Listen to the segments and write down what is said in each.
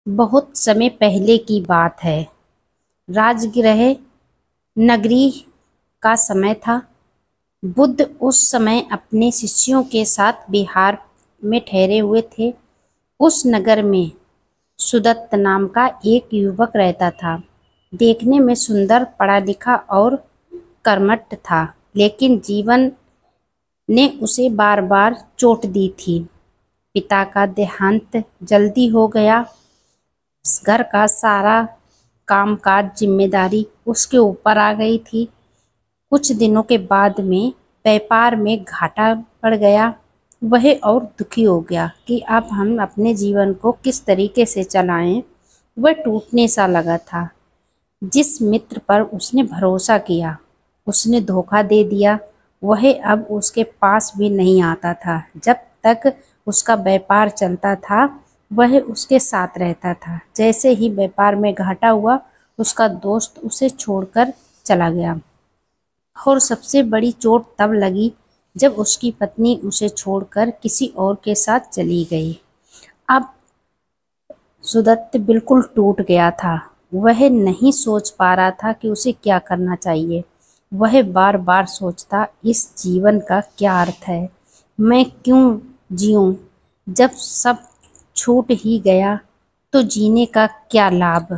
बहुत समय पहले की बात है। राजगृह नगरी का समय था। बुद्ध उस समय अपने शिष्यों के साथ बिहार में ठहरे हुए थे। उस नगर में सुदत्त नाम का एक युवक रहता था। देखने में सुंदर, पढ़ा लिखा और कर्मठ था, लेकिन जीवन ने उसे बार बार चोट दी थी। पिता का देहांत जल्दी हो गया। घर का सारा कामकाज जिम्मेदारी उसके ऊपर आ गई थी। कुछ दिनों के बाद में व्यापार में घाटा पड़ गया। वह और दुखी हो गया कि अब हम अपने जीवन को किस तरीके से चलाएं। वह टूटने सा लगा था। जिस मित्र पर उसने भरोसा किया, उसने धोखा दे दिया। वह अब उसके पास भी नहीं आता था। जब तक उसका व्यापार चलता था, वह उसके साथ रहता था। जैसे ही व्यापार में घाटा हुआ, उसका दोस्त उसे छोड़कर चला गया। और सबसे बड़ी चोट तब लगी जब उसकी पत्नी उसे छोड़कर किसी और के साथ चली गई। अब सुदत्त बिल्कुल टूट गया था। वह नहीं सोच पा रहा था कि उसे क्या करना चाहिए। वह बार बार सोचता, इस जीवन का क्या अर्थ है? मैं क्यों जीऊं? जब सब छूट ही गया तो जीने का क्या लाभ?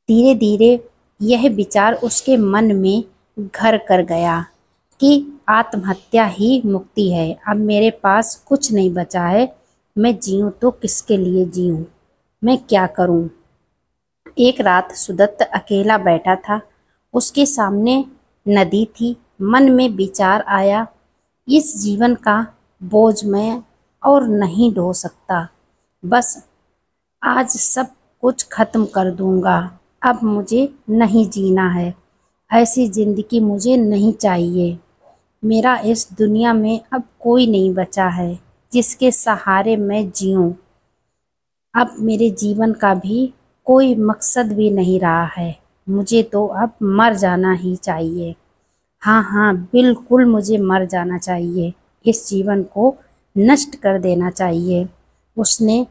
धीरे धीरे यह विचार उसके मन में घर कर गया कि आत्महत्या ही मुक्ति है। अब मेरे पास कुछ नहीं बचा है। मैं जीऊं तो किसके लिए जीऊं? मैं क्या करूं? एक रात सुदत्त अकेला बैठा था। उसके सामने नदी थी। मन में विचार आया, इस जीवन का बोझ मैं और नहीं ढो सकता। बस आज सब कुछ खत्म कर दूंगा। अब मुझे नहीं जीना है। ऐसी जिंदगी मुझे नहीं चाहिए। मेरा इस दुनिया में अब कोई नहीं बचा है जिसके सहारे मैं जीऊं। अब मेरे जीवन का भी कोई मकसद भी नहीं रहा है। मुझे तो अब मर जाना ही चाहिए। हाँ हाँ, बिल्कुल मुझे मर जाना चाहिए। इस जीवन को नष्ट कर देना चाहिए। उसने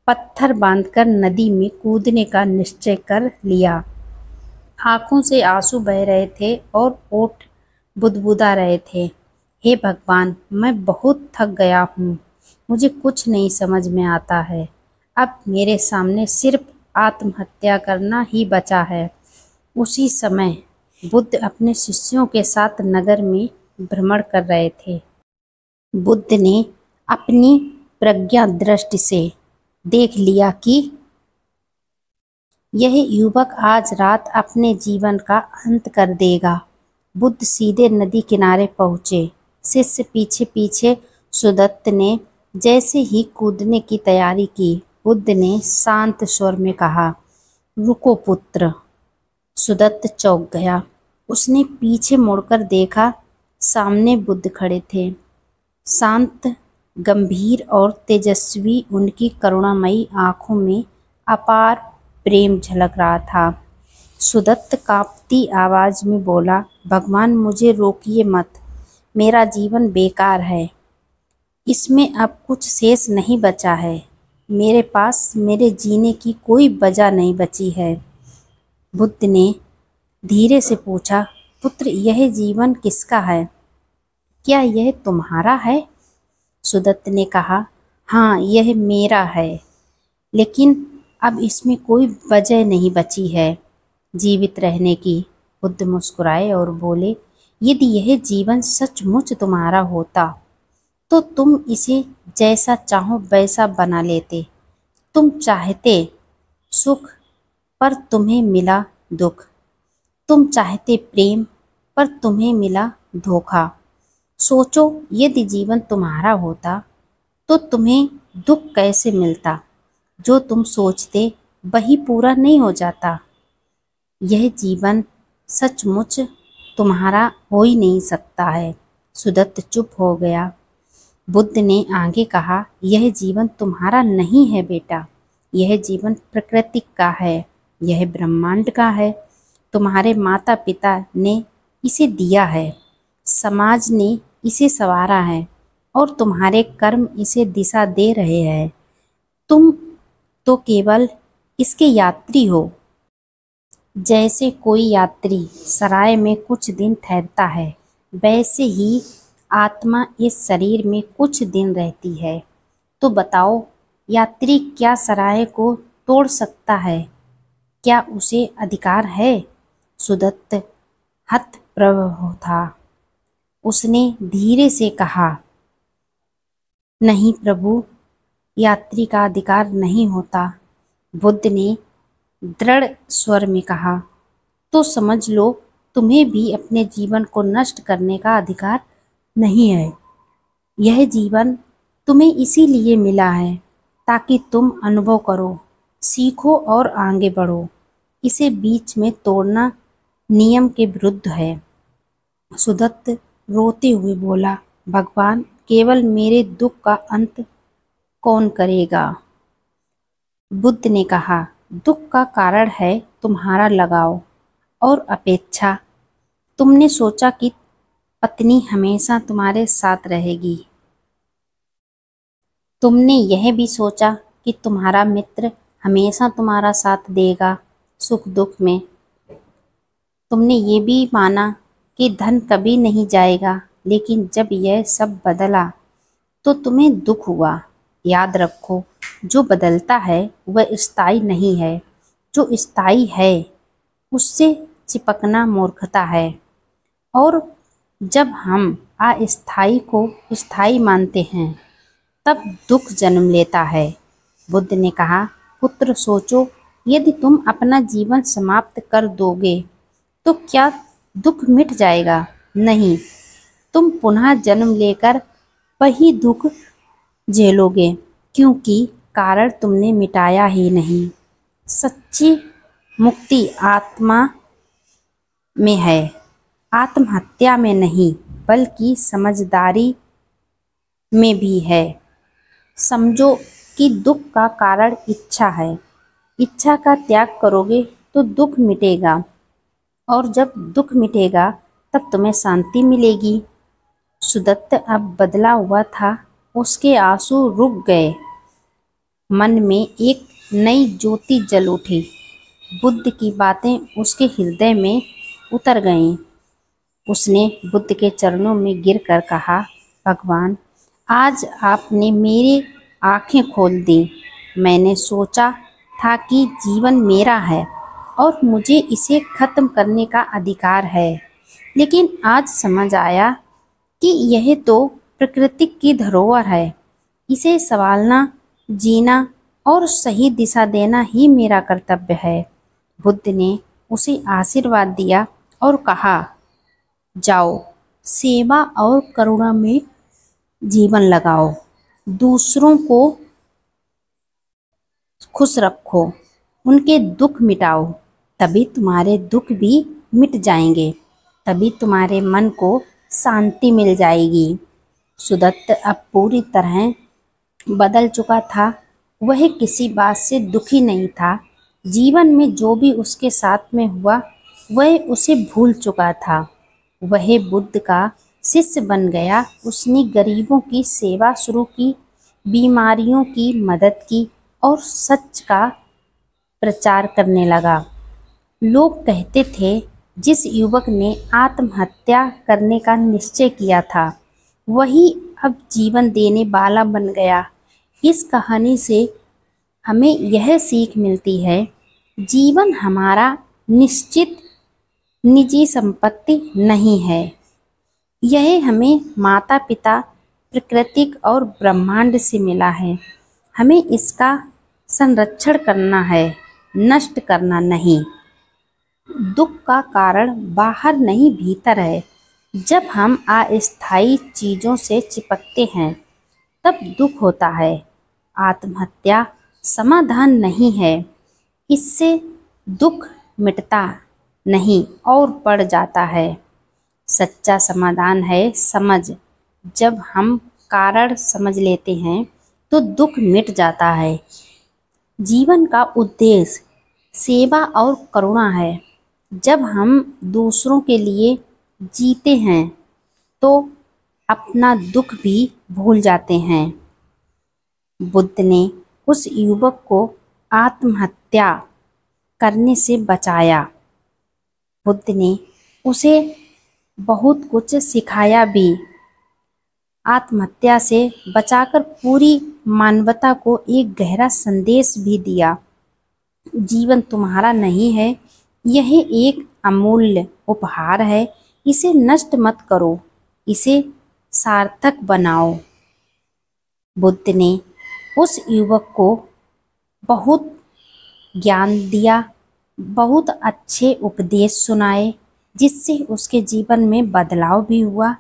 पत्थर बांधकर नदी में कूदने का निश्चय कर लिया। आंखों से आंसू बह रहे थे और ओठ बुदबुदा रहे थे। हे भगवान, मैं बहुत थक गया हूँ। मुझे कुछ नहीं समझ में आता है। अब मेरे सामने सिर्फ आत्महत्या करना ही बचा है। उसी समय बुद्ध अपने शिष्यों के साथ नगर में भ्रमण कर रहे थे। बुद्ध ने अपनी प्रज्ञा दृष्टि से देख लिया कि यह युवक आज रात अपने जीवन का अंत कर देगा। बुद्ध सीधे नदी किनारे पहुंचे। शिष्य पीछे पीछे। सुदत्त ने जैसे ही कूदने की तैयारी की, बुद्ध ने शांत स्वर में कहा, रुको पुत्र। सुदत्त चौंक गया। उसने पीछे मुड़कर देखा। सामने बुद्ध खड़े थे। शांत, गंभीर और तेजस्वी। उनकी करुणामयी आंखों में अपार प्रेम झलक रहा था। सुदत्त कांपती आवाज में बोला, भगवान, मुझे रोकिए मत। मेरा जीवन बेकार है। इसमें अब कुछ शेष नहीं बचा है। मेरे पास मेरे जीने की कोई वजह नहीं बची है। बुद्ध ने धीरे से पूछा, पुत्र, यह जीवन किसका है? क्या यह तुम्हारा है? सुदत्त ने कहा, हाँ, यह मेरा है, लेकिन अब इसमें कोई वजह नहीं बची है जीवित रहने की। बुद्ध मुस्कुराए और बोले, यदि यह जीवन सचमुच तुम्हारा होता तो तुम इसे जैसा चाहो वैसा बना लेते। तुम चाहते सुख, पर तुम्हें मिला दुख। तुम चाहते प्रेम, पर तुम्हें मिला धोखा। सोचो, यदि जीवन तुम्हारा होता तो तुम्हें दुख कैसे मिलता? जो तुम सोचते वही पूरा नहीं हो जाता। यह जीवन सचमुच तुम्हारा हो ही नहीं सकता है। सुदत्त चुप हो गया। बुद्ध ने आगे कहा, यह जीवन तुम्हारा नहीं है बेटा। यह जीवन प्रकृति का है। यह ब्रह्मांड का है। तुम्हारे माता पिता ने इसे दिया है। समाज ने इसे संवारा है और तुम्हारे कर्म इसे दिशा दे रहे हैं। तुम तो केवल इसके यात्री हो। जैसे कोई यात्री सराय में कुछ दिन ठहरता है, वैसे ही आत्मा इस शरीर में कुछ दिन रहती है। तो बताओ, यात्री क्या सराय को तोड़ सकता है? क्या उसे अधिकार है? सुदत्त हतप्रभ था। उसने धीरे से कहा, नहीं प्रभु, यात्री का अधिकार नहीं होता। बुद्ध ने दृढ़ स्वर में कहा, तो समझ लो, तुम्हें भी अपने जीवन को नष्ट करने का अधिकार नहीं है। यह जीवन तुम्हें इसीलिए मिला है ताकि तुम अनुभव करो, सीखो और आगे बढ़ो। इसे बीच में तोड़ना नियम के विरुद्ध है। सुदत्त रोते हुए बोला, भगवान, केवल मेरे दुख का अंत कौन करेगा? बुद्ध ने कहा, दुख का कारण है तुम्हारा लगाव और अपेक्षा। तुमने सोचा कि पत्नी हमेशा तुम्हारे साथ रहेगी। तुमने यह भी सोचा कि तुम्हारा मित्र हमेशा तुम्हारा साथ देगा सुख दुख में। तुमने ये भी माना कि धन कभी नहीं जाएगा, लेकिन जब यह सब बदला तो तुम्हें दुख हुआ। याद रखो, जो बदलता है वह स्थायी नहीं है। जो स्थायी है उससे चिपकना मूर्खता है। और जब हम अस्थायी को स्थायी मानते हैं, तब दुख जन्म लेता है। बुद्ध ने कहा, पुत्र सोचो, यदि तुम अपना जीवन समाप्त कर दोगे तो क्या दुख मिट जाएगा? नहीं, तुम पुनः जन्म लेकर वही दुख झेलोगे, क्योंकि कारण तुमने मिटाया ही नहीं। सच्ची मुक्ति आत्मा में है, आत्महत्या में नहीं, बल्कि समझदारी में भी है। समझो कि दुख का कारण इच्छा है। इच्छा का त्याग करोगे तो दुख मिटेगा, और जब दुख मिटेगा तब तुम्हें शांति मिलेगी। सुदत्त अब बदला हुआ था। उसके आंसू रुक गए। मन में एक नई ज्योति जल उठी। बुद्ध की बातें उसके हृदय में उतर गईं। उसने बुद्ध के चरणों में गिरकर कहा, भगवान, आज आपने मेरी आंखें खोल दी। मैंने सोचा था कि जीवन मेरा है और मुझे इसे खत्म करने का अधिकार है, लेकिन आज समझ आया कि यह तो प्रकृति की धरोहर है। इसे संभालना, जीना और सही दिशा देना ही मेरा कर्तव्य है। बुद्ध ने उसे आशीर्वाद दिया और कहा, जाओ, सेवा और करुणा में जीवन लगाओ, दूसरों को खुश रखो, उनके दुख मिटाओ। तभी तुम्हारे दुख भी मिट जाएंगे, तभी तुम्हारे मन को शांति मिल जाएगी। सुदत्त अब पूरी तरह बदल चुका था। वह किसी बात से दुखी नहीं था। जीवन में जो भी उसके साथ में हुआ वह उसे भूल चुका था। वह बुद्ध का शिष्य बन गया। उसने गरीबों की सेवा शुरू की, बीमारियों की मदद की और सच का प्रचार करने लगा। लोग कहते थे, जिस युवक ने आत्महत्या करने का निश्चय किया था वही अब जीवन देने वाला बन गया। इस कहानी से हमें यह सीख मिलती है, जीवन हमारा निश्चित निजी संपत्ति नहीं है। यह हमें माता पिता, प्रकृति और ब्रह्मांड से मिला है। हमें इसका संरक्षण करना है, नष्ट करना नहीं। दुख का कारण बाहर नहीं, भीतर है। जब हम अस्थायी चीज़ों से चिपकते हैं तब दुख होता है। आत्महत्या समाधान नहीं है। इससे दुख मिटता नहीं और बढ़ जाता है। सच्चा समाधान है समझ। जब हम कारण समझ लेते हैं तो दुख मिट जाता है। जीवन का उद्देश्य सेवा और करुणा है। जब हम दूसरों के लिए जीते हैं तो अपना दुख भी भूल जाते हैं। बुद्ध ने उस युवक को आत्महत्या करने से बचाया। बुद्ध ने उसे बहुत कुछ सिखाया भी, आत्महत्या से बचाकर पूरी मानवता को एक गहरा संदेश भी दिया। जीवन तुम्हारा नहीं है, यह एक अमूल्य उपहार है। इसे नष्ट मत करो, इसे सार्थक बनाओ। बुद्ध ने उस युवक को बहुत ज्ञान दिया, बहुत अच्छे उपदेश सुनाए, जिससे उसके जीवन में बदलाव भी हुआ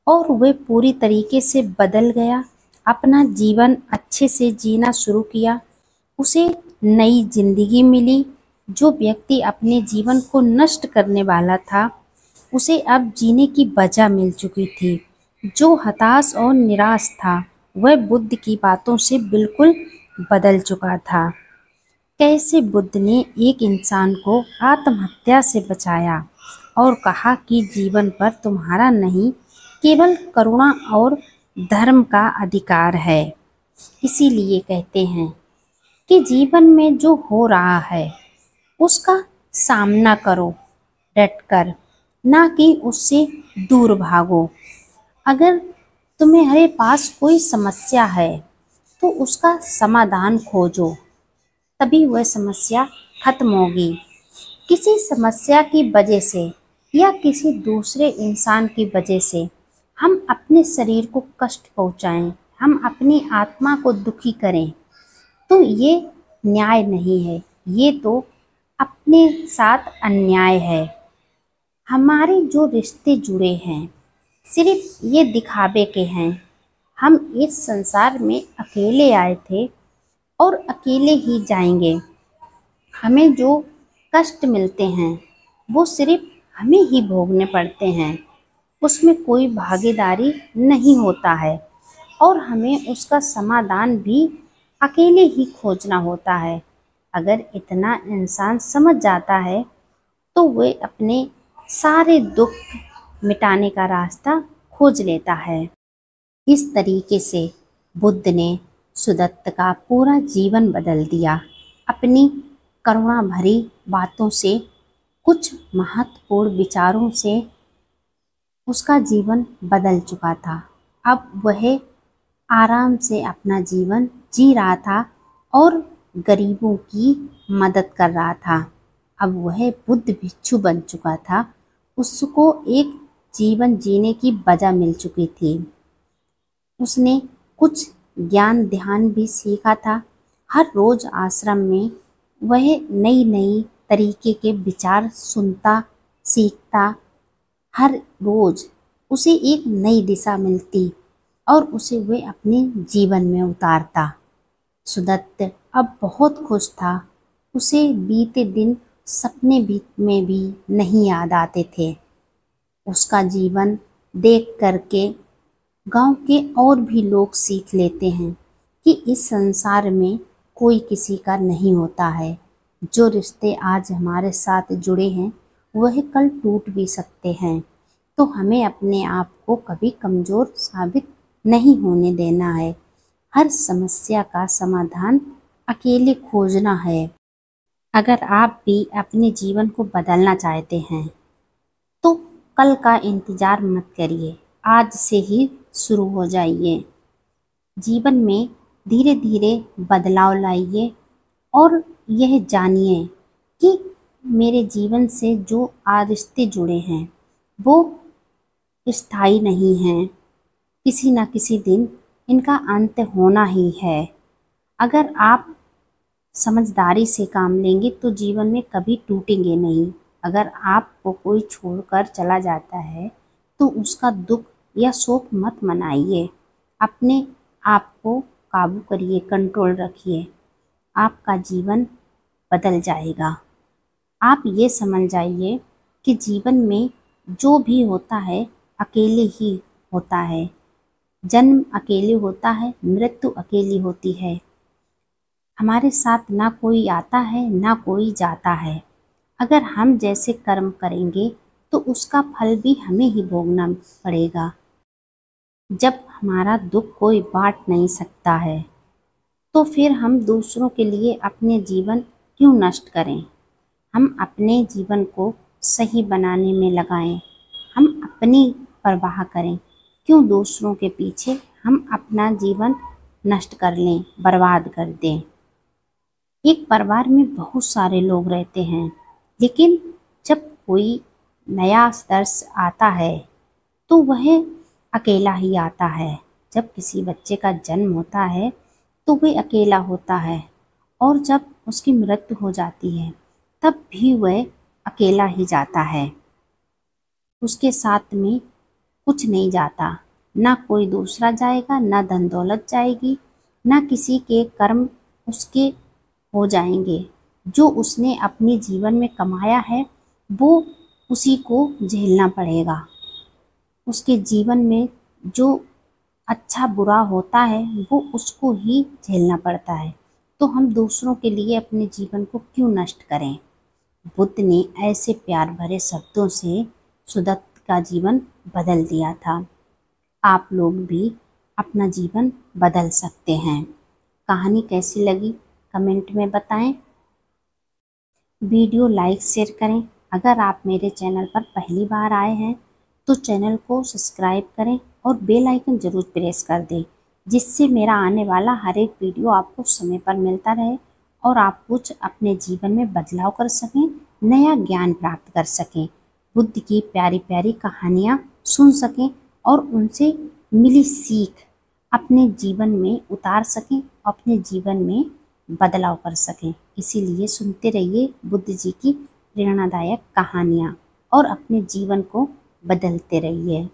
और वह पूरी तरीके से बदल गया। अपना जीवन अच्छे से जीना शुरू किया, उसे नई जिंदगी मिली। जो व्यक्ति अपने जीवन को नष्ट करने वाला था, उसे अब जीने की वजह मिल चुकी थी। जो हताश और निराश था, वह बुद्ध की बातों से बिल्कुल बदल चुका था। कैसे बुद्ध ने एक इंसान को आत्महत्या से बचाया और कहा कि जीवन पर तुम्हारा नहीं, केवल करुणा और धर्म का अधिकार है। इसीलिए कहते हैं कि जीवन में जो हो रहा है उसका सामना करो डटकर, ना कि उससे दूर भागो। अगर तुम्हारे पास कोई समस्या है तो उसका समाधान खोजो, तभी वह समस्या खत्म होगी। किसी समस्या की वजह से या किसी दूसरे इंसान की वजह से हम अपने शरीर को कष्ट पहुंचाएं, हम अपनी आत्मा को दुखी करें, तो ये न्याय नहीं है, ये तो अपने साथ अन्याय है। हमारे जो रिश्ते जुड़े हैं सिर्फ ये दिखावे के हैं। हम इस संसार में अकेले आए थे और अकेले ही जाएंगे। हमें जो कष्ट मिलते हैं वो सिर्फ हमें ही भोगने पड़ते हैं, उसमें कोई भागीदारी नहीं होता है और हमें उसका समाधान भी अकेले ही खोजना होता है। अगर इतना इंसान समझ जाता है तो वे अपने सारे दुख मिटाने का रास्ता खोज लेता है। इस तरीके से बुद्ध ने सुदत्त का पूरा जीवन बदल दिया। अपनी करुणा भरी बातों से, कुछ महत्वपूर्ण विचारों से उसका जीवन बदल चुका था। अब वह आराम से अपना जीवन जी रहा था और गरीबों की मदद कर रहा था। अब वह बुद्ध भिक्षु बन चुका था, उसको एक जीवन जीने की वजह मिल चुकी थी। उसने कुछ ज्ञान ध्यान भी सीखा था। हर रोज आश्रम में वह नई नई तरीके के विचार सुनता, सीखता। हर रोज उसे एक नई दिशा मिलती और उसे वह अपने जीवन में उतारता। सुदत्त अब बहुत खुश था। उसे बीते दिन सपने में भी नहीं याद आते थे। उसका जीवन देख करके गांव के और भी लोग सीख लेते हैं कि इस संसार में कोई किसी का नहीं होता है। जो रिश्ते आज हमारे साथ जुड़े हैं वह कल टूट भी सकते हैं, तो हमें अपने आप को कभी कमज़ोर साबित नहीं होने देना है। हर समस्या का समाधान अकेले खोजना है। अगर आप भी अपने जीवन को बदलना चाहते हैं तो कल का इंतज़ार मत करिए, आज से ही शुरू हो जाइए। जीवन में धीरे धीरे बदलाव लाइए और यह जानिए कि मेरे जीवन से जो रिश्ते जुड़े हैं वो स्थायी नहीं हैं। किसी न किसी दिन इनका अंत होना ही है। अगर आप समझदारी से काम लेंगे तो जीवन में कभी टूटेंगे नहीं। अगर आपको कोई छोड़कर चला जाता है तो उसका दुख या शोक मत मनाइए। अपने आप को काबू करिए, कंट्रोल रखिए। आपका जीवन बदल जाएगा। आप ये समझ जाइए कि जीवन में जो भी होता है अकेले ही होता है। जन्म अकेले होता है, मृत्यु अकेली होती है। हमारे साथ ना कोई आता है ना कोई जाता है। अगर हम जैसे कर्म करेंगे तो उसका फल भी हमें ही भोगना पड़ेगा। जब हमारा दुख कोई बांट नहीं सकता है तो फिर हम दूसरों के लिए अपने जीवन क्यों नष्ट करें। हम अपने जीवन को सही बनाने में लगाएं। हम अपनी परवाह करें, क्यों दूसरों के पीछे हम अपना जीवन नष्ट कर लें, बर्बाद कर दें। एक परिवार में बहुत सारे लोग रहते हैं, लेकिन जब कोई नया सदस्य आता है तो वह अकेला ही आता है। जब किसी बच्चे का जन्म होता है तो वह अकेला होता है, और जब उसकी मृत्यु हो जाती है तब भी वह अकेला ही जाता है। उसके साथ में कुछ नहीं जाता, ना कोई दूसरा जाएगा, ना धन दौलत जाएगी, ना किसी के कर्म उसके हो जाएंगे। जो उसने अपने जीवन में कमाया है वो उसी को झेलना पड़ेगा। उसके जीवन में जो अच्छा बुरा होता है वो उसको ही झेलना पड़ता है। तो हम दूसरों के लिए अपने जीवन को क्यों नष्ट करें। बुद्ध ने ऐसे प्यार भरे शब्दों से सुदत्त का जीवन बदल दिया था। आप लोग भी अपना जीवन बदल सकते हैं। कहानी कैसी लगी कमेंट में बताएं। वीडियो लाइक शेयर करें। अगर आप मेरे चैनल पर पहली बार आए हैं तो चैनल को सब्सक्राइब करें और बेल आइकन ज़रूर प्रेस कर दें, जिससे मेरा आने वाला हर एक वीडियो आपको समय पर मिलता रहे और आप कुछ अपने जीवन में बदलाव कर सकें, नया ज्ञान प्राप्त कर सकें, बुद्ध की प्यारी प्यारी कहानियाँ सुन सकें और उनसे मिली सीख अपने जीवन में उतार सकें, अपने जीवन में बदलाव कर सकें। इसीलिए सुनते रहिए बुद्ध जी की प्रेरणादायक कहानियाँ और अपने जीवन को बदलते रहिए।